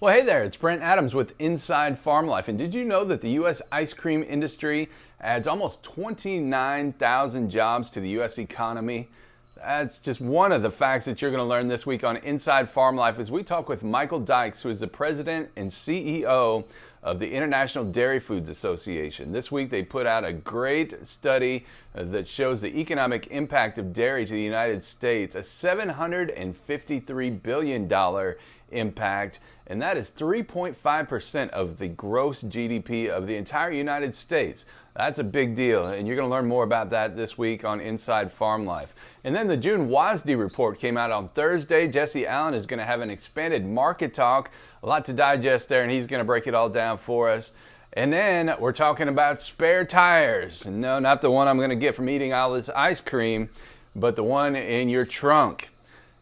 Well, hey there, it's Brent Adams with Inside Farm Life. And did you know that the U.S. ice cream industry adds almost 29,000 jobs to the U.S. economy? That's just one of the facts that you're going to learn this week on Inside Farm Life as we talk with Michael Dykes, who is the president and CEO of the International Dairy Foods Association. This week they put out a great study that shows the economic impact of dairy to the United States, a $753 billion impact, and that is 3.5% of the gross GDP of the entire United States. That's a big deal, and you're going to learn more about that this week on Inside Farm Life. And then the June WASDE report came out on Thursday. Jesse Allen is going to have an expanded market talk, a lot to digest there, and he's going to break it all down for us. And then we're talking about spare tires. No, not the one I'm going to get from eating all this ice cream, but the one in your trunk.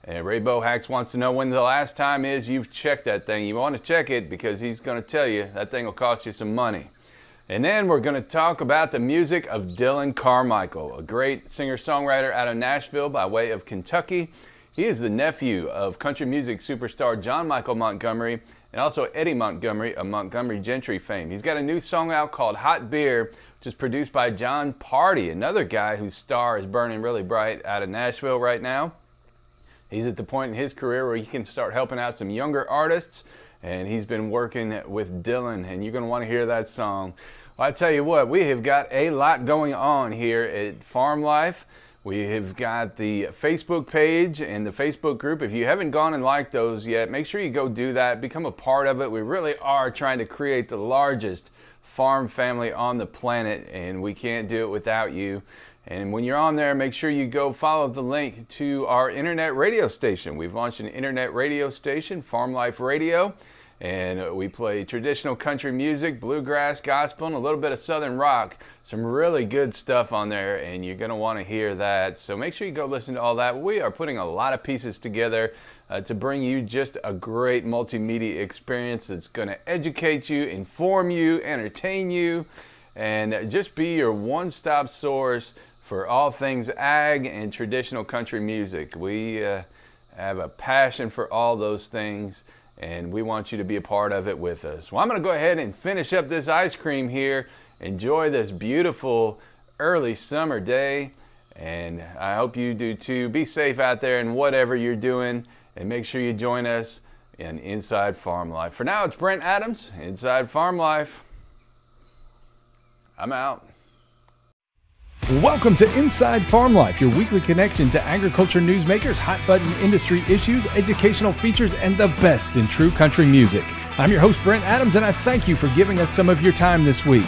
And Ray Bohacz wants to know when the last time is you've checked that thing. You want to check it because he's going to tell you that thing will cost you some money. And then we're going to talk about the music of Dillon Carmichael, a great singer-songwriter out of Nashville by way of Kentucky. He is the nephew of country music superstar John Michael Montgomery and also Eddie Montgomery of Montgomery Gentry fame. He's got a new song out called Hot Beer, which is produced by Jon Pardi, another guy whose star is burning really bright out of Nashville right now. He's at the point in his career where he can start helping out some younger artists, and he's been working with Dillon, and you're going to want to hear that song. Well, I tell you what, we have got a lot going on here at Farm Life. We have got the Facebook page and the Facebook group. If you haven't gone and liked those yet, make sure you go do that. Become a part of it. We really are trying to create the largest farm family on the planet, and we can't do it without you. And when you're on there, make sure you go follow the link to our internet radio station. We've launched an internet radio station, Farm Life Radio, and we play traditional country music, bluegrass, gospel, and a little bit of southern rock. Some really good stuff on there, and you're going to want to hear that. So make sure you go listen to all that. We are putting a lot of pieces together to bring you just a great multimedia experience that's going to educate you, inform you, entertain you, and just be your one-stop source for all things ag and traditional country music. We have a passion for all those things, and we want you to be a part of it with us. Well, I'm going to go ahead and finish up this ice cream here. Enjoy this beautiful early summer day, and I hope you do too. Be safe out there in whatever you're doing, and make sure you join us in Inside Farm Life. For now, it's Brent Adams, Inside Farm Life. I'm out. Welcome to Inside Farm Life, your weekly connection to agriculture newsmakers, hot-button industry issues, educational features, and the best in true country music. I'm your host, Brent Adams, and I thank you for giving us some of your time this week.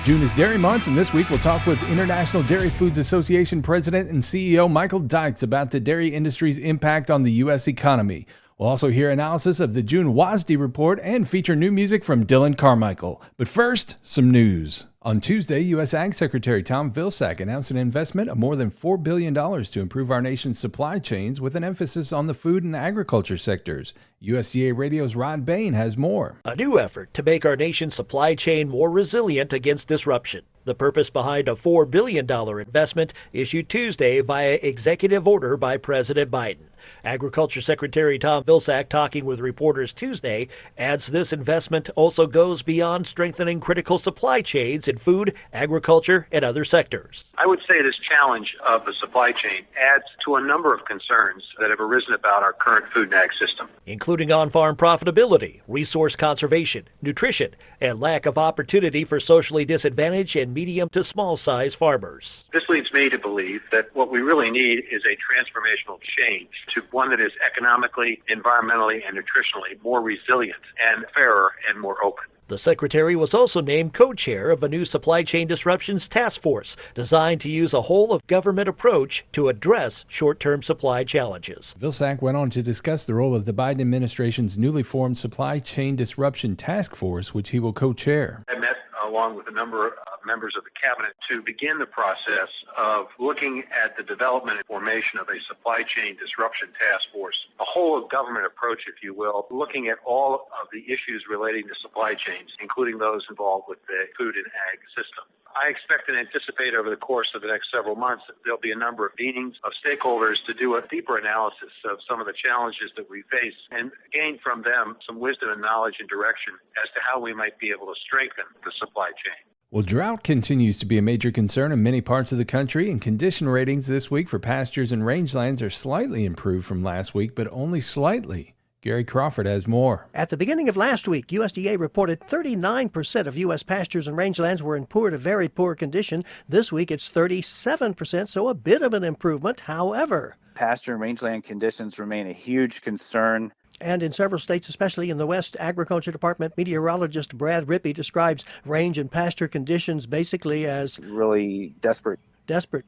June is Dairy Month, and this week we'll talk with International Dairy Foods Association President and CEO Michael Dykes about the dairy industry's impact on the U.S. economy. We'll also hear analysis of the June WASDE report and feature new music from Dillon Carmichael. But first, some news. On Tuesday, U.S. Ag Secretary Tom Vilsack announced an investment of more than $4 billion to improve our nation's supply chains with an emphasis on the food and agriculture sectors. USDA Radio's Rod Bain has more. A new effort to make our nation's supply chain more resilient against disruption. The purpose behind a $4 billion investment issued Tuesday via executive order by President Biden. Agriculture Secretary Tom Vilsack, talking with reporters Tuesday, adds this investment also goes beyond strengthening critical supply chains in food, agriculture, and other sectors. I would say this challenge of the supply chain adds to a number of concerns that have arisen about our current food and ag system, including on-farm profitability, resource conservation, nutrition, and lack of opportunity for socially disadvantaged and medium to small-size farmers. This leads me to believe that what we really need is a transformational change to one that is economically, environmentally, and nutritionally more resilient and fairer and more open. The Secretary was also named co-chair of a new supply chain disruptions task force designed to use a whole-of-government approach to address short-term supply challenges. Vilsack went on to discuss the role of the Biden administration's newly formed Supply Chain Disruption Task Force, which he will co-chair. I met along with a number of members of the cabinet to begin the process of looking at the development and formation of a supply chain disruption task force, a whole of government approach, if you will, looking at all of the issues relating to supply chains, including those involved with the food and ag system. I expect and anticipate over the course of the next several months that there'll be a number of meetings of stakeholders to do a deeper analysis of some of the challenges that we face and gain gain from them some wisdom and knowledge and direction as to how we might be able to strengthen the supply chain. Well, drought continues to be a major concern in many parts of the country, and condition ratings this week for pastures and rangelands are slightly improved from last week, but only slightly. Gary Crawford has more. At the beginning of last week, USDA reported 39% of U.S. pastures and rangelands were in poor to very poor condition. This week, it's 37%, so a bit of an improvement. However, pasture and rangeland conditions remain a huge concern. And in several states, especially in the West, Agriculture Department meteorologist Brad Rippey describes range and pasture conditions basically as really desperate.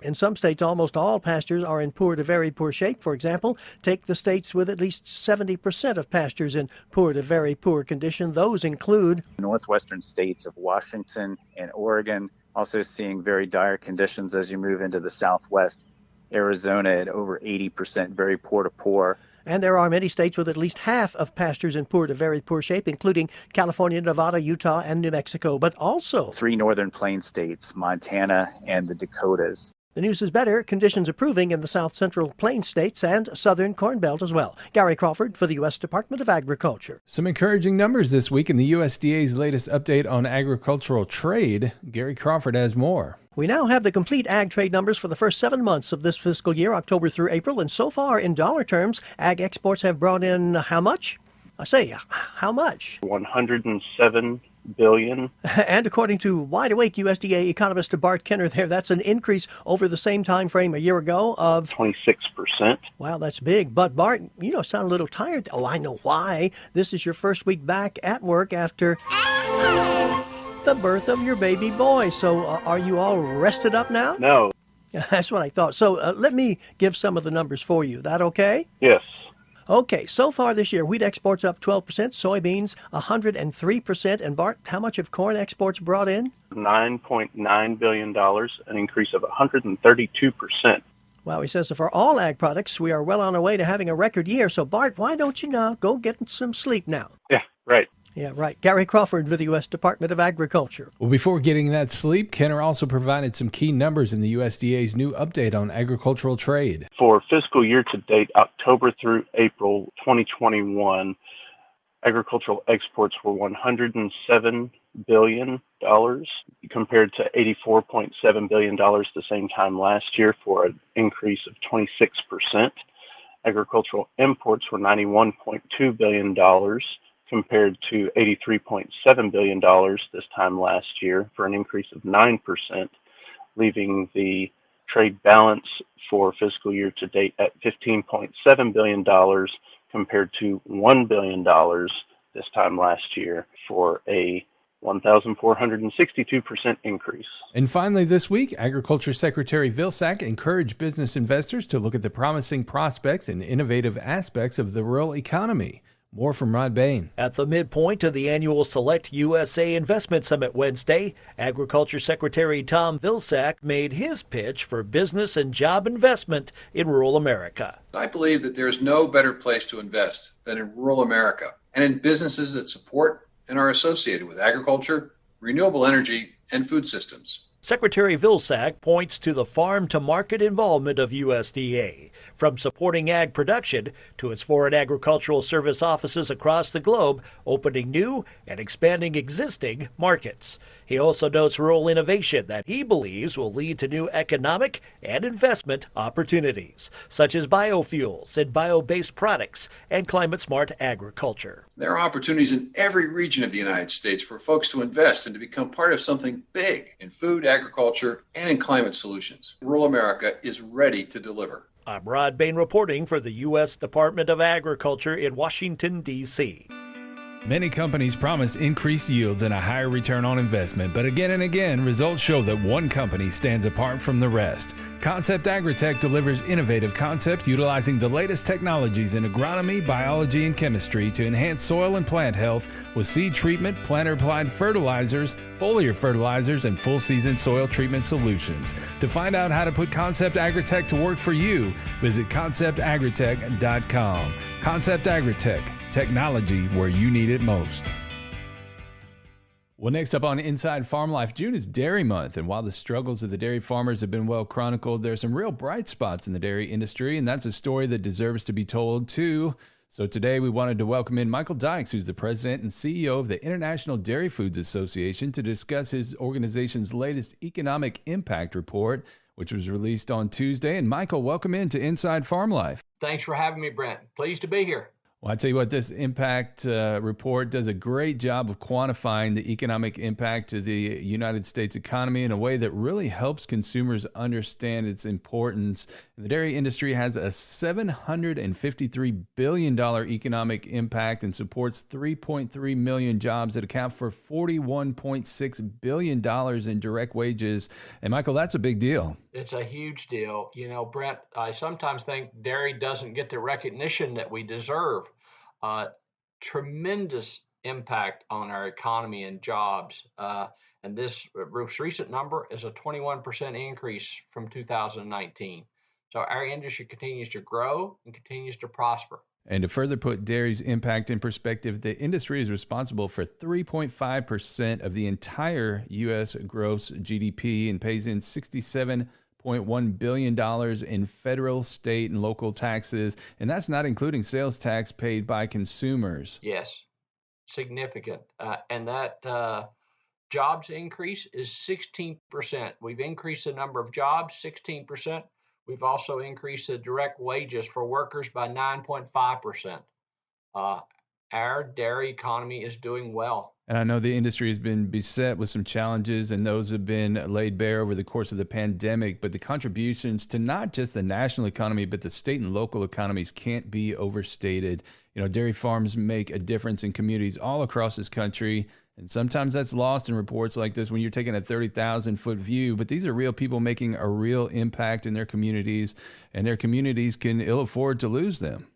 In some states, almost all pastures are in poor to very poor shape. For example, take the states with at least 70% of pastures in poor to very poor condition. Those include northwestern states of Washington and Oregon, also seeing very dire conditions as you move into the southwest. Arizona at over 80%, very poor to poor. And there are many states with at least half of pastures in poor to very poor shape, including California, Nevada, Utah, and New Mexico, but also 3 northern plains states, Montana and the Dakotas. The news is better. Conditions improving in the south central plains states and southern Corn Belt as well. Gary Crawford for the U.S. Department of Agriculture. Some encouraging numbers this week in the USDA's latest update on agricultural trade. Gary Crawford has more. We now have the complete ag trade numbers for the first 7 months of this fiscal year, October through April, and so far, in dollar terms, ag exports have brought in how much? I say, how much? $107 billion. And according to Wide Awake USDA economist Bart Kenner there, that's an increase over the same time frame a year ago of 26%. Wow, that's big. But Bart, you sound a little tired. Oh, I know why. This is your first week back at work after the birth of your baby boy. So are you all rested up now? No. That's what I thought. So let me give some of the numbers for you. That okay? Yes. Okay, so far this year, wheat exports up 12%, soybeans 103%. And Bart, how much have corn exports brought in? $9.9 billion, an increase of 132%. Wow, he says that for all ag products, we are well on our way to having a record year. So Bart, why don't you now go get some sleep now? Yeah, right. Yeah, right. Gary Crawford with the U.S. Department of Agriculture. Well, before getting that sleep, Kenner also provided some key numbers in the USDA's new update on agricultural trade. For fiscal year to date, October through April 2021, agricultural exports were $107 billion compared to $84.7 billion the same time last year, for an increase of 26%. Agricultural imports were $91.2 billion compared to $83.7 billion this time last year, for an increase of 9%, leaving the trade balance for fiscal year to date at $15.7 billion compared to $1 billion this time last year, for a 1,462% increase. And finally this week, Agriculture Secretary Vilsack encouraged business investors to look at the promising prospects and innovative aspects of the rural economy. More from Rod Bain. At the midpoint of the annual Select USA Investment Summit Wednesday, Agriculture Secretary Tom Vilsack made his pitch for business and job investment in rural America. I believe that there's no better place to invest than in rural America and in businesses that support and are associated with agriculture, renewable energy, and food systems. Secretary Vilsack points to the farm-to-market involvement of USDA, from supporting ag production to its foreign agricultural service offices across the globe, opening new and expanding existing markets. He also notes rural innovation that he believes will lead to new economic and investment opportunities, such as biofuels and bio-based products and climate-smart agriculture. There are opportunities in every region of the United States for folks to invest and to become part of something big in food, agriculture, and in climate solutions. Rural America is ready to deliver. I'm Rod Bain reporting for the U.S. Department of Agriculture in Washington, D.C. Many companies promise increased yields and a higher return on investment, but again and again, results show that one company stands apart from the rest. Concept AgriTek delivers innovative concepts utilizing the latest technologies in agronomy, biology, and chemistry to enhance soil and plant health with seed treatment, planter-applied fertilizers, foliar fertilizers, and full-season soil treatment solutions. To find out how to put Concept AgriTek to work for you, visit conceptagritech.com. Concept AgriTek. Technology where you need it most. Well, next up on Inside Farm Life, June is Dairy Month, and while the struggles of the dairy farmers have been well chronicled, there are some real bright spots in the dairy industry, and that's a story that deserves to be told too. So today we wanted to welcome in Michael Dykes, who's the president and CEO of the International Dairy Foods Association, to discuss his organization's latest economic impact report, which was released on Tuesday. And Michael, welcome into Inside Farm Life. Thanks for having me, Brent. Pleased to be here. Well, I tell you what, this impact report does a great job of quantifying the economic impact to the United States economy in a way that really helps consumers understand its importance. And the dairy industry has a $753 billion economic impact and supports 3.3 million jobs that account for $41.6 billion in direct wages. And Michael, that's a big deal. It's a huge deal. You know, Brent, I sometimes think dairy doesn't get the recognition that we deserve. Tremendous impact on our economy and jobs. And this most recent number is a 21% increase from 2019. So our industry continues to grow and continues to prosper. And to further put dairy's impact in perspective, the industry is responsible for 3.5% of the entire U.S. gross GDP and pays in $67.1 billion in federal, state, and local taxes. And that's not including sales tax paid by consumers. Yes, significant. And that jobs increase is 16%. We've increased the number of jobs 16%. We've also increased the direct wages for workers by 9.5%. Our dairy economy is doing well. And I know the industry has been beset with some challenges, and those have been laid bare over the course of the pandemic. But the contributions to not just the national economy, but the state and local economies can't be overstated. You know, dairy farms make a difference in communities all across this country. And sometimes that's lost in reports like this when you're taking a 30,000-foot view. But these are real people making a real impact in their communities, and their communities can ill afford to lose them.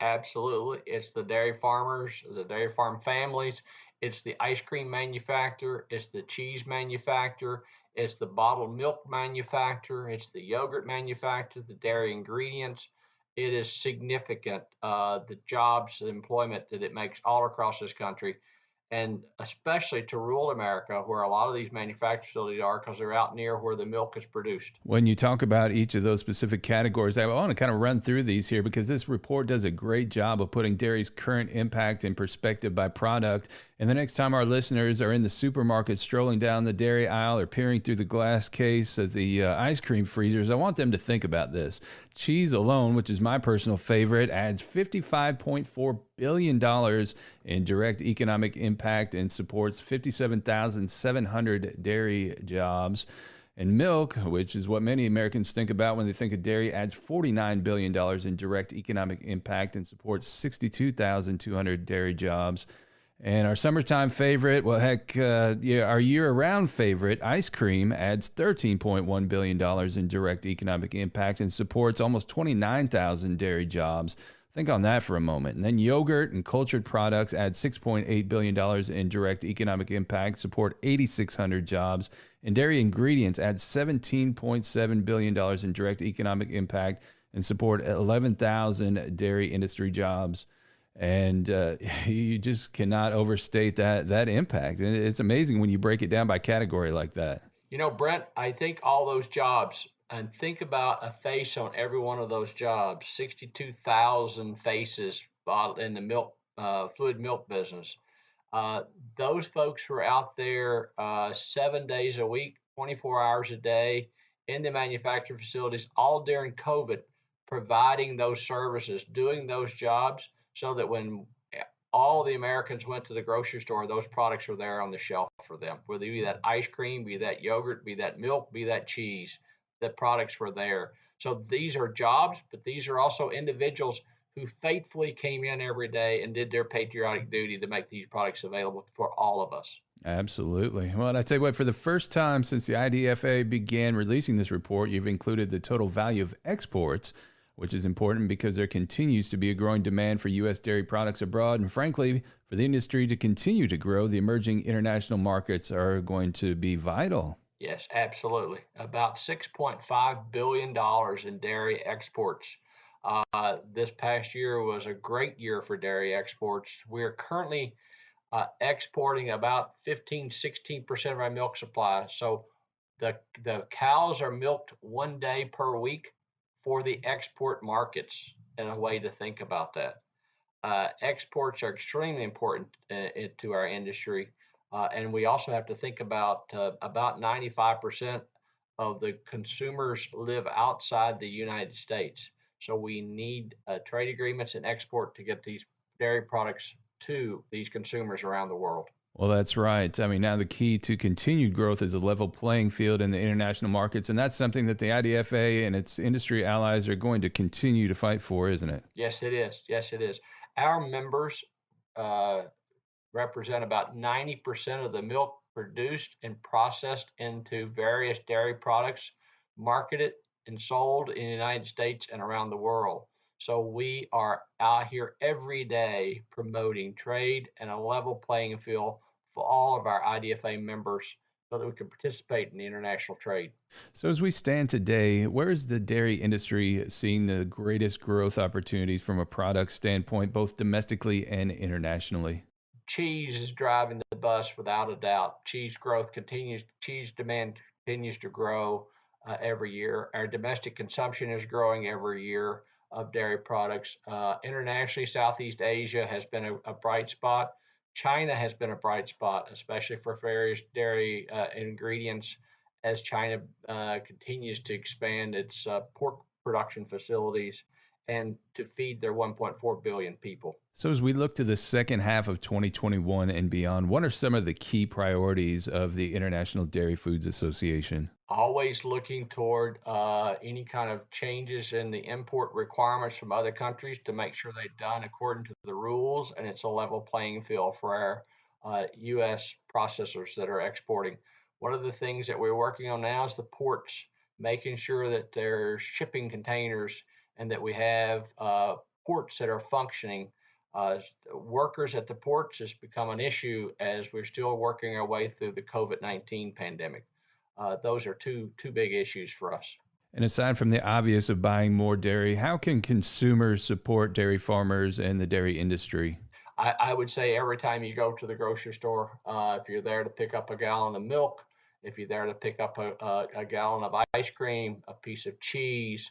Absolutely. It's the dairy farmers, the dairy farm families. It's the ice cream manufacturer. It's the cheese manufacturer. It's the bottled milk manufacturer. It's the yogurt manufacturer, the dairy ingredients. It is significant, the jobs, the employment that it makes all across this country, and especially to rural America, where a lot of these manufacturing facilities are, because they're out near where the milk is produced. When you talk about each of those specific categories, I want to kind of run through these here because this report does a great job of putting dairy's current impact in perspective by product. And the next time our listeners are in the supermarket strolling down the dairy aisle or peering through the glass case of the ice cream freezers, I want them to think about this. Cheese alone, which is my personal favorite, adds $55.4 billion in direct economic impact and supports 57,700 dairy jobs. And milk, which is what many Americans think about when they think of dairy, adds $49 billion in direct economic impact and supports 62,200 dairy jobs. And our summertime favorite, well, heck, our year-round favorite, ice cream, adds $13.1 billion in direct economic impact and supports almost 29,000 dairy jobs. Think on that for a moment. And then yogurt and cultured products add $6.8 billion in direct economic impact, support 8,600 jobs. And dairy ingredients add $17.7 billion in direct economic impact and support 11,000 dairy industry jobs. And you just cannot overstate that impact. And it's amazing when you break it down by category like that. You know, Brent, I think all those jobs, and think about a face on every one of those jobs, 62,000 faces in the milk, fluid milk business. Those folks were out there 7 days a week, 24 hours a day in the manufacturing facilities, all during COVID, providing those services, doing those jobs, so that when all the Americans went to the grocery store, those products were there on the shelf for them. Whether it be that ice cream, be that yogurt, be that milk, be that cheese, the products were there. So these are jobs, but these are also individuals who faithfully came in every day and did their patriotic duty to make these products available for all of us. Absolutely. Well, I tell you what, for the first time since the IDFA began releasing this report, you've included the total value of exports, which is important because there continues to be a growing demand for U.S. dairy products abroad. And frankly, for the industry to continue to grow, the emerging international markets are going to be vital. Yes, absolutely. About $6.5 billion in dairy exports. This past year was a great year for dairy exports. We're currently exporting about 16% of our milk supply. So the cows are milked 1 day per week for the export markets, and a way to think about that. exports are extremely important to our industry. And we also have to think about 95% of the consumers live outside the United States. So we need trade agreements and export to get these dairy products to these consumers around the world. Well, that's right. I mean, now the key to continued growth is a level playing field in the international markets, and that's something that the IDFA and its industry allies are going to continue to fight for, isn't it? Yes, it is. Yes, it is. Our members represent about 90% of the milk produced and processed into various dairy products, marketed and sold in the United States and around the world. So we are out here every day promoting trade and a level playing field for all of our IDFA members so that we can participate in the international trade. So as we stand today, where is the dairy industry seeing the greatest growth opportunities from a product standpoint, both domestically and internationally? Cheese is driving the bus without a doubt. Cheese growth continues. Cheese demand continues to grow every year. Our domestic consumption is growing every year of dairy products. Internationally, Southeast Asia has been a bright spot. China has been a bright spot, especially for various dairy ingredients as China continues to expand its pork production facilities and to feed their 1.4 billion people. So as we look to the second half of 2021 and beyond, what are some of the key priorities of the International Dairy Foods Association? Always looking toward any kind of changes in the import requirements from other countries to make sure they're done according to the rules, and it's a level playing field for our U.S. processors that are exporting. One of the things that we're working on now is the ports, making sure that there's shipping containers and that we have ports that are functioning. Workers at the ports has become an issue as we're still working our way through the COVID-19 pandemic. Those are two big issues for us. And aside from the obvious of buying more dairy, how can consumers support dairy farmers and the dairy industry? I would say every time you go to the grocery store, if you're there to pick up a gallon of milk, if you're there to pick up a gallon of ice cream, a piece of cheese,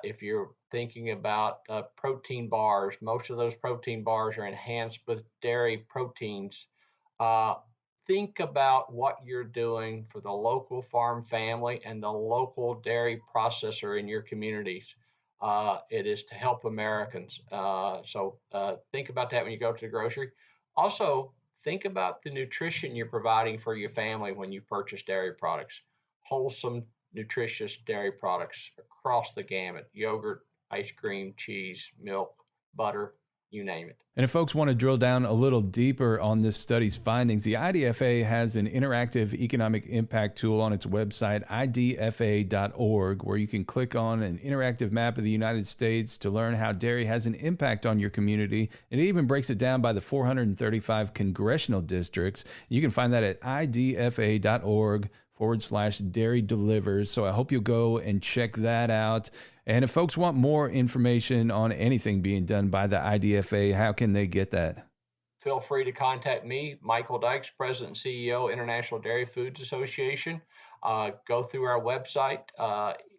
if you're thinking about protein bars, most of those protein bars are enhanced with dairy proteins. Think about what you're doing for the local farm family and the local dairy processor in your communities. It is to help Americans. So think about that when you go to the grocery. Also, think about the nutrition you're providing for your family when you purchase dairy products. Wholesome, nutritious dairy products across the gamut: yogurt, ice cream, cheese, milk, butter, you name it. And if folks want to drill down a little deeper on this study's findings, the IDFA has an interactive economic impact tool on its website, idfa.org, where you can click on an interactive map of the United States to learn how dairy has an impact on your community. It even breaks it down by the 435 congressional districts. You can find that at idfa.org/dairy delivers. So I hope you'll go and check that out. And if folks want more information on anything being done by the IDFA, how can they get that? Feel free to contact me, Michael Dykes, President and CEO, International Dairy Foods Association. Go through our website.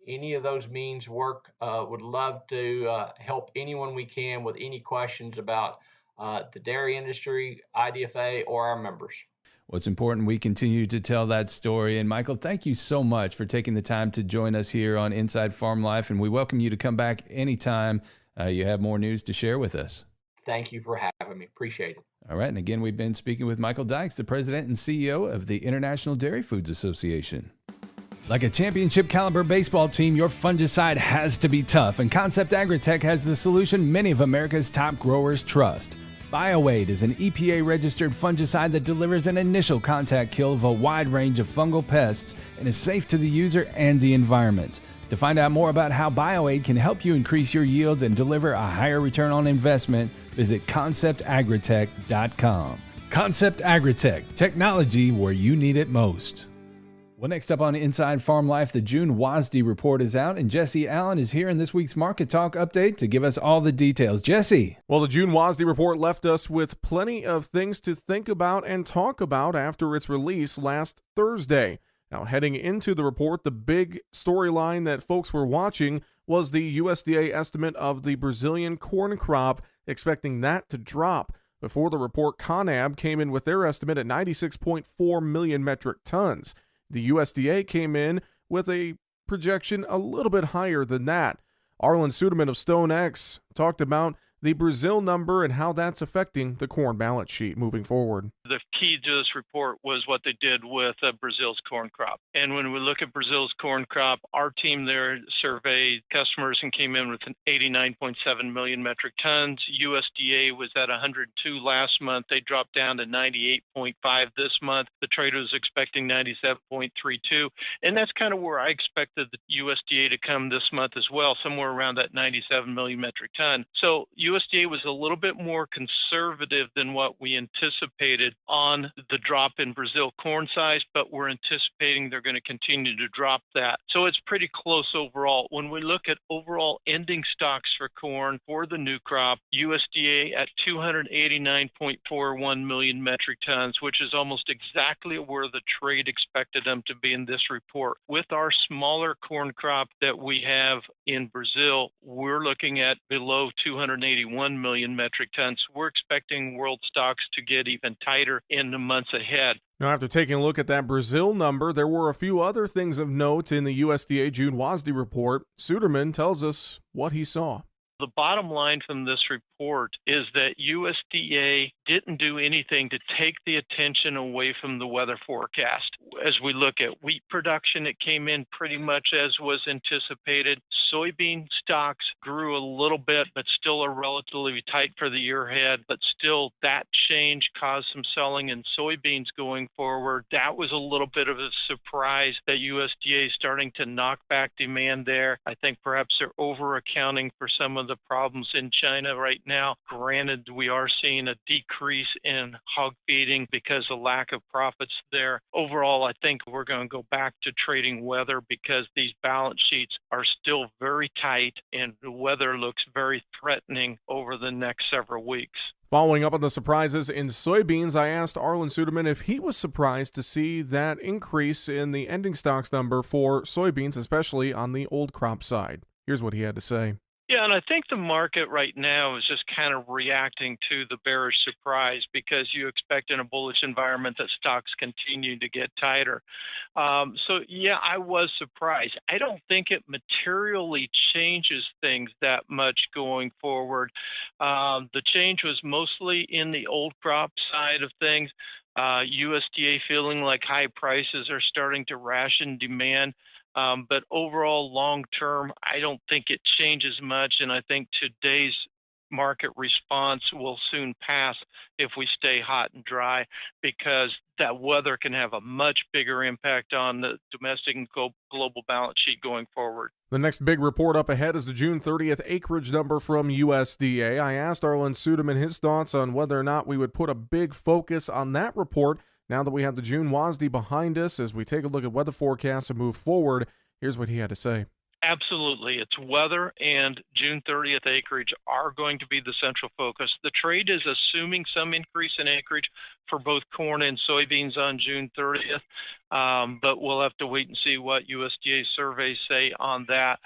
Any of those means work. Would love to help anyone we can with any questions about the dairy industry, IDFA, or our members. Well, it's important we continue to tell that story. And Michael, thank you so much for taking the time to join us here on Inside Farm Life. And we welcome you to come back anytime you have more news to share with us. Thank you for having me. Appreciate it. All right. And again, we've been speaking with Michael Dykes, the president and CEO of the International Dairy Foods Association. Like a championship caliber baseball team, your fungicide has to be tough. And Concept AgriTek has the solution many of America's top growers trust. BioAid is an EPA-registered fungicide that delivers an initial contact kill of a wide range of fungal pests and is safe to the user and the environment. To find out more about how BioAid can help you increase your yields and deliver a higher return on investment, visit conceptagritech.com. Concept AgriTek, technology where you need it most. Well, next up on Inside Farm Life, the June WASDE report is out, and Jesse Allen is here in this week's Market Talk update to give us all the details. Jesse. Well, the June WASDE report left us with plenty of things to think about and talk about after its release last Thursday. Now, heading into the report, the big storyline that folks were watching was the USDA estimate of the Brazilian corn crop expecting that to drop. Before the report, CONAB came in with their estimate at 96.4 million metric tons. The USDA came in with a projection a little bit higher than that. Arlen Suderman of StoneX talked about the Brazil number and how that's affecting the corn balance sheet moving forward. The key to this report was what they did with Brazil's corn crop. And when we look at Brazil's corn crop, our team there surveyed customers and came in with an 89.7 million metric tons. USDA was at 102 last month. They dropped down to 98.5 this month. The trader was expecting 97.32. And that's kind of where I expected the USDA to come this month as well, somewhere around that 97 million metric ton. So USDA was a little bit more conservative than what we anticipated on the drop in Brazil corn size, but we're anticipating they're going to continue to drop that. So it's pretty close overall. When we look at overall ending stocks for corn for the new crop, USDA at 289.41 million metric tons, which is almost exactly where the trade expected them to be in this report. With our smaller corn crop that we have in Brazil, we're looking at below 281 million metric tons. We're expecting world stocks to get even tighter in the months ahead. Now, after taking a look at that Brazil number, there were a few other things of note in the USDA June WASDE report. Suderman tells us what he saw. The bottom line from this report is that USDA didn't do anything to take the attention away from the weather forecast. As we look at wheat production, it came in pretty much as was anticipated. Soybean stocks grew a little bit, but still are relatively tight for the year ahead. But still, that change caused some selling in soybeans going forward. That was a little bit of a surprise that USDA is starting to knock back demand there. I think perhaps they're over-accounting for some of the problems in China right now. Granted, we are seeing a decrease in hog feeding because of lack of profits there. Overall, I think we're going to go back to trading weather because these balance sheets are still very tight and the weather looks very threatening over the next several weeks. Following up on the surprises in soybeans, I asked Arlen Suderman if he was surprised to see that increase in the ending stocks number for soybeans, especially on the old crop side. Here's what he had to say. Yeah, and I think the market right now is just kind of reacting to the bearish surprise because you expect in a bullish environment that stocks continue to get tighter. So, yeah, I was surprised. I don't think it materially changes things that much going forward. The change was mostly in the old crop side of things. USDA feeling like high prices are starting to ration demand. But overall, long term, I don't think it changes much. And I think today's market response will soon pass if we stay hot and dry, because that weather can have a much bigger impact on the domestic and global balance sheet going forward. The next big report up ahead is the June 30th acreage number from USDA. I asked Arlen Suderman his thoughts on whether or not we would put a big focus on that report now that we have the June WASDE behind us. As we take a look at weather forecasts and move forward, here's what he had to say. Absolutely. It's weather and June 30th acreage are going to be the central focus. The trade is assuming some increase in acreage for both corn and soybeans on June 30th, but we'll have to wait and see what USDA surveys say on that.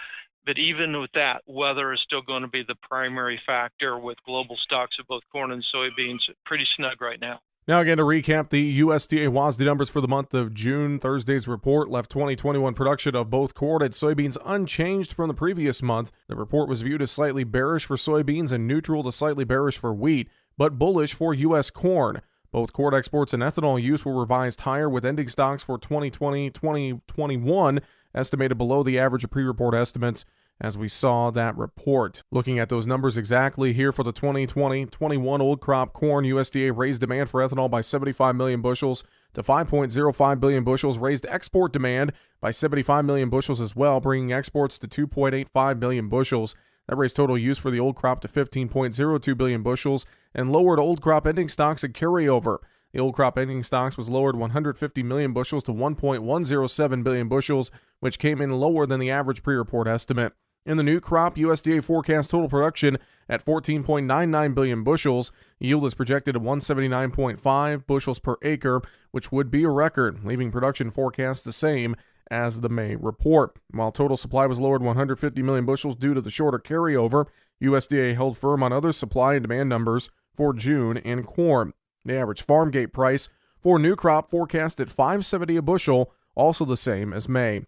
But even with that, weather is still going to be the primary factor, with global stocks of both corn and soybeans pretty snug right now. Now again, to recap the USDA WASDE numbers for the month of June, Thursday's report left 2021 production of both corn and soybeans unchanged from the previous month. The report was viewed as slightly bearish for soybeans and neutral to slightly bearish for wheat, but bullish for U.S. corn. Both corn exports and ethanol use were revised higher, with ending stocks for 2020-2021 estimated below the average of pre-report estimates, as we saw that report. Looking at those numbers exactly here for the 2020-21 old crop corn, USDA raised demand for ethanol by 75 million bushels to 5.05 billion bushels, raised export demand by 75 million bushels as well, bringing exports to 2.85 billion bushels. That raised total use for the old crop to 15.02 billion bushels and lowered old crop ending stocks and carryover. The old crop ending stocks was lowered 150 million bushels to 1.107 billion bushels, which came in lower than the average pre-report estimate. In the new crop, USDA forecasts total production at 14.99 billion bushels. Yield is projected at 179.5 bushels per acre, which would be a record, leaving production forecast the same as the May report. While total supply was lowered 150 million bushels due to the shorter carryover, USDA held firm on other supply and demand numbers for June in corn. The average farm gate price for new crop forecast at $5.70 a bushel, also the same as May.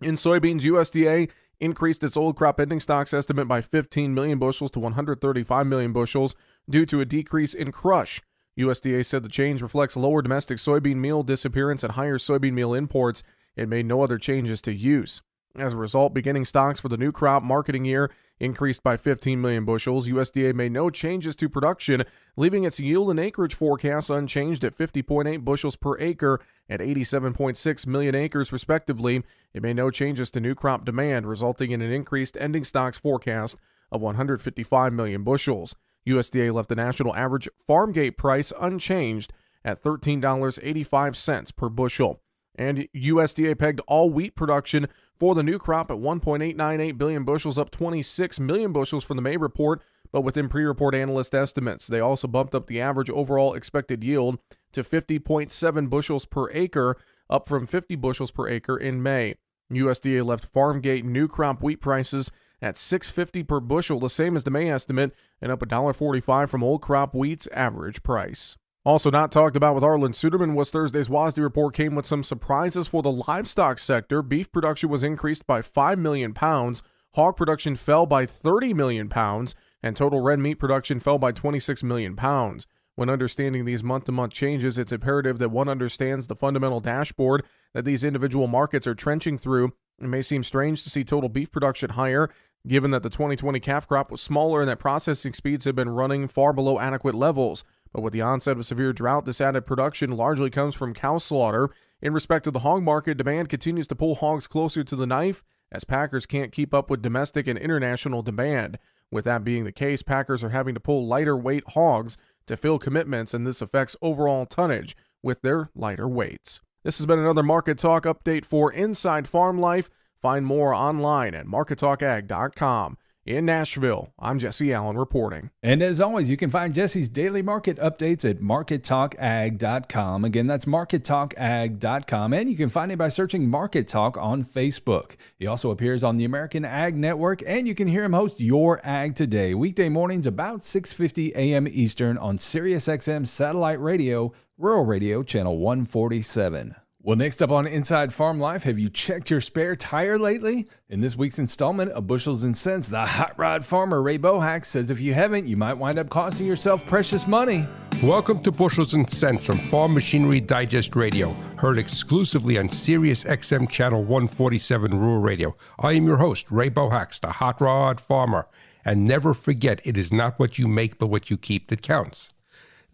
In soybeans, USDA increased its old crop ending stocks estimate by 15 million bushels to 135 million bushels due to a decrease in crush. USDA said the change reflects lower domestic soybean meal disappearance and higher soybean meal imports. It made no other changes to use. As a result, beginning stocks for the new crop marketing year increased by 15 million bushels. USDA made no changes to production, leaving its yield and acreage forecasts unchanged at 50.8 bushels per acre and 87.6 million acres, respectively. It made no changes to new crop demand, resulting in an increased ending stocks forecast of 155 million bushels. USDA left the national average farm gate price unchanged at $13.85 per bushel. And USDA pegged all wheat production for the new crop at 1.898 billion bushels, up 26 million bushels from the May report, but within pre-report analyst estimates. They also bumped up the average overall expected yield to 50.7 bushels per acre, up from 50 bushels per acre in May. USDA left farm gate new crop wheat prices at $6.50 per bushel, the same as the May estimate, and up $1.45 from old crop wheat's average price. Also not talked about with Arlen Suderman was Thursday's WASDE report came with some surprises for the livestock sector. Beef production was increased by 5 million pounds, hog production fell by 30 million pounds, and total red meat production fell by 26 million pounds. When understanding these month-to-month changes, it's imperative that one understands the fundamental dashboard that these individual markets are trenching through. It may seem strange to see total beef production higher, given that the 2020 calf crop was smaller and that processing speeds have been running far below adequate levels. But with the onset of severe drought, this added production largely comes from cow slaughter. In respect to the hog market, demand continues to pull hogs closer to the knife as packers can't keep up with domestic and international demand. With that being the case, packers are having to pull lighter weight hogs to fill commitments, and this affects overall tonnage with their lighter weights. This has been another Market Talk update for Inside Farm Life. Find more online at markettalkag.com. In Nashville, I'm Jesse Allen reporting. And as always, you can find Jesse's daily market updates at markettalkag.com. Again, that's markettalkag.com. And you can find him by searching Market Talk on Facebook. He also appears on the American Ag Network, and you can hear him host Your Ag Today, weekday mornings about 6:50 a.m. Eastern on SiriusXM Satellite Radio, Rural Radio, Channel 147. Well, next up on Inside Farm Life, have you checked your spare tire lately? In this week's installment of Bushels and Cents, the hot rod farmer Ray Bohacz says if you haven't, you might wind up costing yourself precious money. Welcome to Bushels and Cents from Farm Machinery Digest Radio, heard exclusively on Sirius XM Channel 147 Rural Radio. I am your host, Ray Bohacz, the hot rod farmer. And never forget, it is not what you make, but what you keep that counts.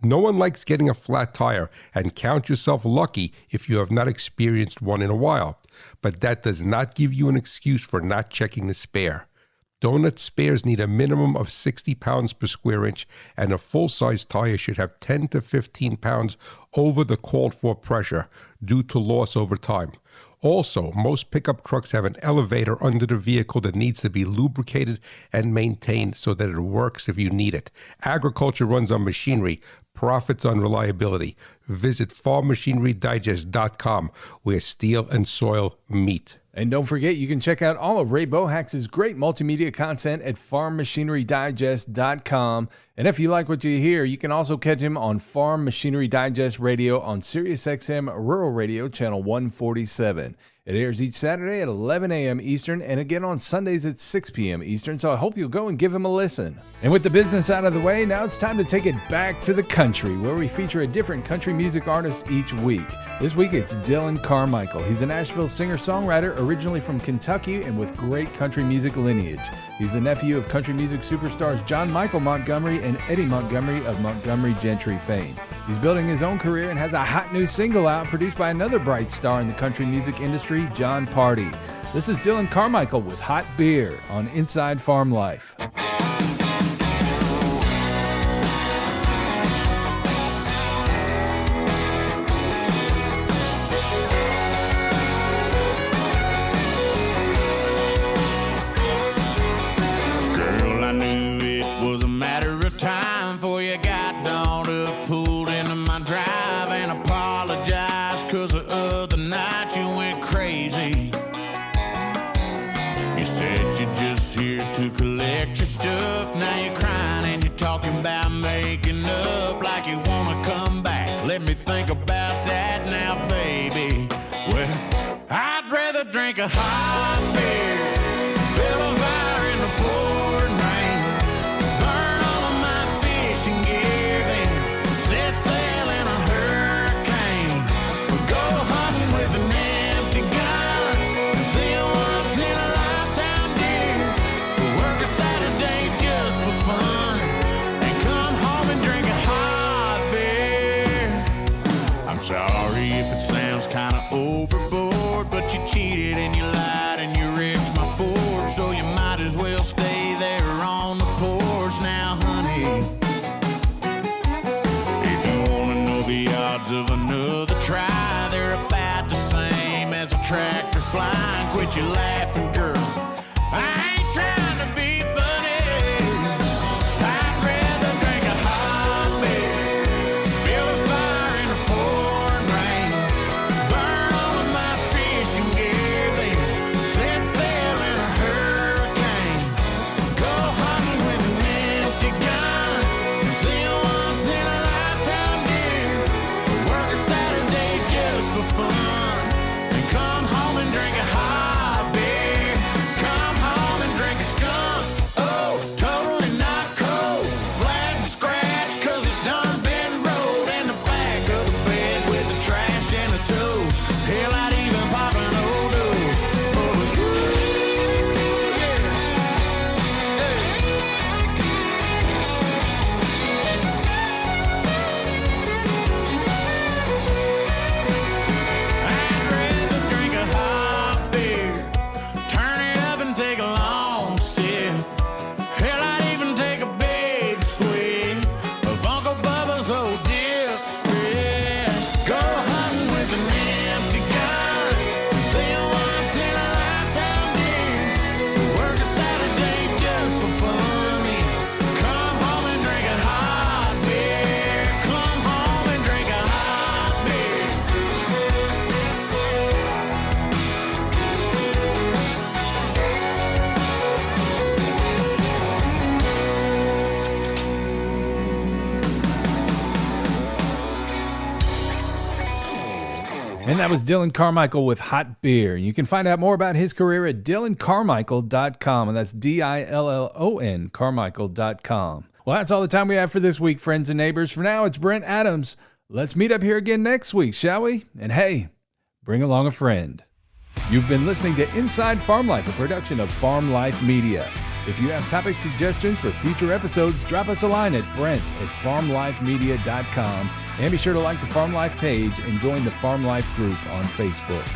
No one likes getting a flat tire, and count yourself lucky if you have not experienced one in a while. But that does not give you an excuse for not checking the spare. Donut spares need a minimum of 60 pounds per square inch, and a full-size tire should have 10 to 15 pounds over the called-for pressure due to loss over time. Also, most pickup trucks have an elevator under the vehicle that needs to be lubricated and maintained so that it works if you need it. Agriculture runs on machinery, profits on reliability. Visit farmmachinerydigest.com, where steel and soil meet. And don't forget, you can check out all of Ray Bohacz's great multimedia content at farmmachinerydigest.com. And if you like what you hear, you can also catch him on Farm Machinery Digest Radio on SiriusXM Rural Radio, Channel 147. It airs each Saturday at 11 a.m. Eastern and again on Sundays at 6 p.m. Eastern, so I hope you'll go and give him a listen. And with the business out of the way, now it's time to take it back to the country, where we feature a different country music artist each week. This week it's Dillon Carmichael. He's a Nashville singer-songwriter originally from Kentucky and with great country music lineage. He's the nephew of country music superstars John Michael Montgomery and Eddie Montgomery of Montgomery Gentry fame. He's building his own career and has a hot new single out produced by another bright star in the country music industry, Jon Pardi. This is Dillon Carmichael with Hot Beer on Inside Farm Life. Girl, I knew it was a matter of time before you got dawned up, pulled into my drive and apologized 'cause the other night you went crazy. You said you're just here to collect come back. Let me think about that now, baby. Well, I'd rather drink a hot beer, build a fire in the pouring rain, burn all of my fishing gear, then set sail in a hurricane, go hunting with an empty gun, see a once in a lifetime deer, work a Saturday just for fun, and come home and drink a hot beer. I'm sorry if it sounds kind of overboard, but you cheated and you lied and you ripped my Ford, so you might as well stay there on the porch now, honey. If you want to know the odds of another try, they're about the same as a tractor flying. Quit your laughing, girl. I ain't trying to be funny. I'd rather drink a hot beer, build a fire in the pouring rain, burn all of my fishing gear, then set sail in a hurricane, go hunting with an empty gun, see a once in a lifetime deer, work a Saturday just for fun, and come home and drink a hot beer, come home and drink a skunk, oh, totally not cold, flat and scratch, cause it's done been rolled in the back of the bed with the trash and the tools, hell, I'd even pop an old news, oh, yeah, I'd rather drink a hot beer, turn it up and take a long sip, hell, I'd even take a big swig of Uncle Bubba's old dip spread, go hunting with an empty gun, see a once in a lifetime deer, work a Saturday just for fun, come home and drink a hot beer, come home and drink a hot beer. And that was Dillon Carmichael with Hot Beer. You can find out more about his career at DillonCarmichael.com, and that's Dillon Carmichael.com. Well, that's all the time we have for this week, friends and neighbors. For now, it's Brent Adams. Let's meet up here again next week, shall we? And hey, bring along a friend. You've been listening to Inside Farm Life, a production of Farm Life Media. If you have topic suggestions for future episodes, drop us a line at brent@farmlifemedia.com. And be sure to like the Farm Life page and join the Farm Life group on Facebook.